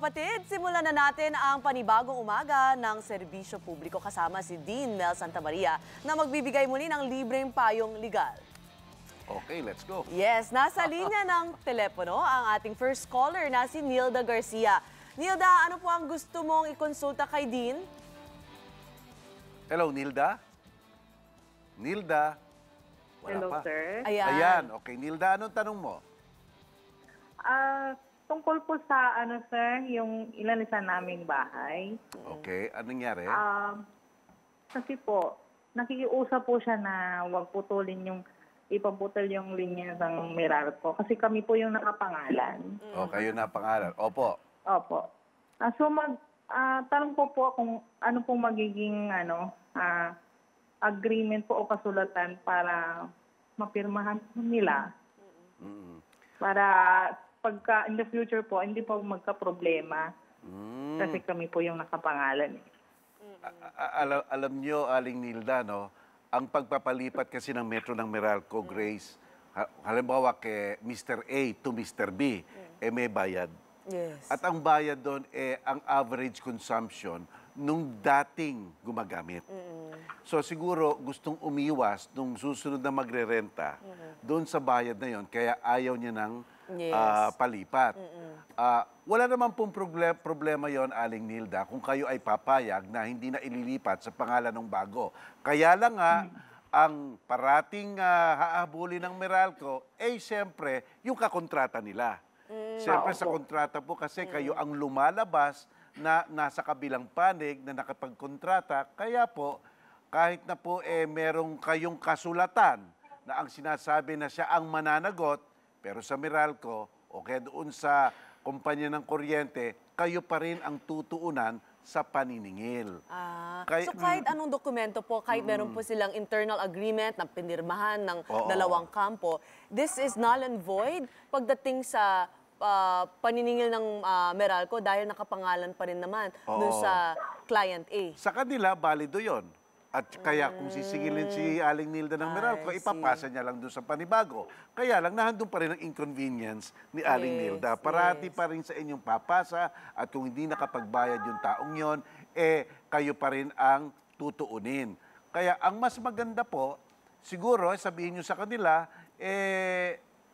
kapatid, simulan na natin ang panibagong umaga ng serbisyo publiko kasama si Dean Mel Santamaria na magbibigay muli ng libreng payong legal. Okay, let's go. Yes, nasa linya ng telepono ang ating first caller na si Nilda Garcia. Nilda, ano po ang gusto mong ikonsulta kay Dean? Hello, Nilda? Nilda? Wala Hello, pa. sir. Ayan, okay. Nilda, anong tanong mo? Tungkol po sa, sir, yung ilalisan naming bahay. Okay, anong nangyari? Kasi po, nakikiusap po siya na huwag putulin ipaputol yung linya ng Meralco. Kasi kami po yung nakapangalan. O, kayo na pangalan. Opo. Opo. So, tanong po kung ano pong magiging, agreement po o kasulatan para mapirmahan nila. Para pagka in the future po, hindi po magka-problema. Kasi kami po yung nakapangalan. Alam nyo, Aling Nilda, no? Ang pagpapalipat kasi ng Metro ng Meralco, Grace, halimbawa kay Mr. A to Mr. B, may bayad. Yes. At ang bayad doon, ang average consumption nung dating gumagamit. So siguro gustong umiwas nung susunod na magre-renta doon sa bayad na yon, kaya ayaw niya ng palipat. Wala naman pong problema yon, Aling Nilda, kung kayo ay papayag na hindi na ililipat sa pangalan ng bago. Kaya lang nga, ang parating hahabulin ng Meralco, siyempre, yung kakontrata nila. Siyempre sa kontrata po kasi kayo ang lumalabas na nasa kabilang panig na nakapagkontrata. Kaya po, kahit na po merong kayong kasulatan na ang sinasabi na siya ang mananagot, pero sa Meralco o kaya doon sa kumpanya ng kuryente, kayo pa rin ang tutuunan sa paniningil. So kahit anong dokumento po, kahit meron po silang internal agreement na pinirmahan ng dalawang kampo, this is null and void pagdating sa paniningil ng Meralco dahil nakapangalan pa rin naman dun sa client A. Sa kanila, balido yon. At kaya kung sisingilin si Aling Nilda ng Meralco, ipapasa niya lang doon sa panibago. Kaya lang, nahandun pa rin ang inconvenience ni Aling Nilda. Parati pa rin sa inyong papasa at kung hindi nakapagbayad yung taong yon, kayo pa rin ang tutuunin. Kaya ang mas maganda po, siguro sabihin nyo sa kanila,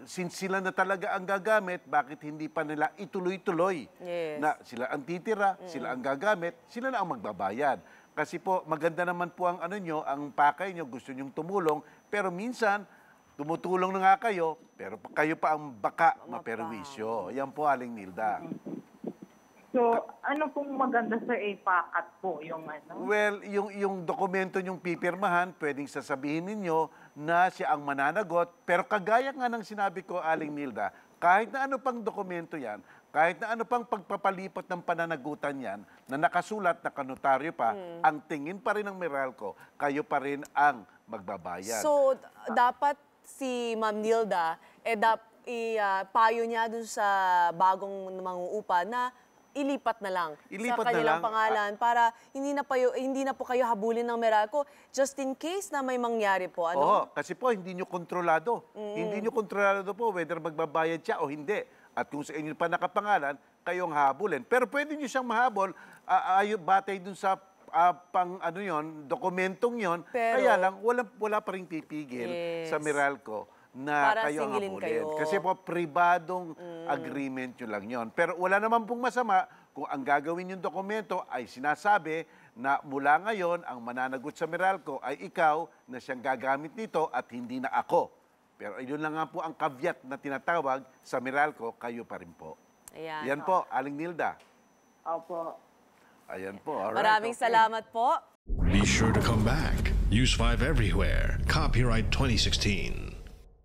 since sila na talaga ang gagamit, bakit hindi pa nila ituloy-tuloy? Yes. Na sila ang titira, sila ang gagamit, sila na ang magbabayad. Kasi po, maganda naman po ang ang pakay nyo, gusto nyong tumulong, pero minsan, tumutulong na nga kayo, pero kayo pa ang baka maperwisyo. Yan po, Aling Nilda. So, ano pong maganda, sir, ipakat po yung Well, yung dokumento nyong pipirmahan, pwedeng sasabihin ninyo na siya ang mananagot, pero kagaya nga ng sinabi ko, Aling Nilda, kahit na ano pang dokumento yan, kahit na ano pang pagpapalipot ng pananagutan yan, na nakasulat na kanotaryo pa, ang tingin pa rin ng Meralco, kayo pa rin ang magbabayad. So, dapat si Ma'am Nilda, payo niya dun sa bagong manguupa na ilipat na lang sa kanilang pangalan para hindi na po kayo habulin ng Meralco just in case na may mangyari po. Oo, kasi po hindi nyo kontrolado. Hindi nyo kontrolado po whether magbabayad siya o hindi. At kung sa inyo pa nakapangalan, kayong habulin. Pero pwede nyo siyang mahabol batay dun sa dokumentong yon. Kaya lang, wala pa rin pipigil sa Meralco na para kayo ang singilin habulin. kayo. Kasi po, pribadong agreement nyo lang yon. Pero wala naman pong masama kung ang gagawin yung dokumento ay sinasabi na mula ngayon, ang mananagot sa Meralco ay ikaw na siyang gagamit nito at hindi na ako. Pero yun lang nga po ang caveat na tinatawag sa Meralco, kayo pa rin po. Ayan. Yan po, Aling Nilda. Opo. Ayan po. Alright, Maraming salamat po. Be sure to come back. Use 5 everywhere. Copyright 2016.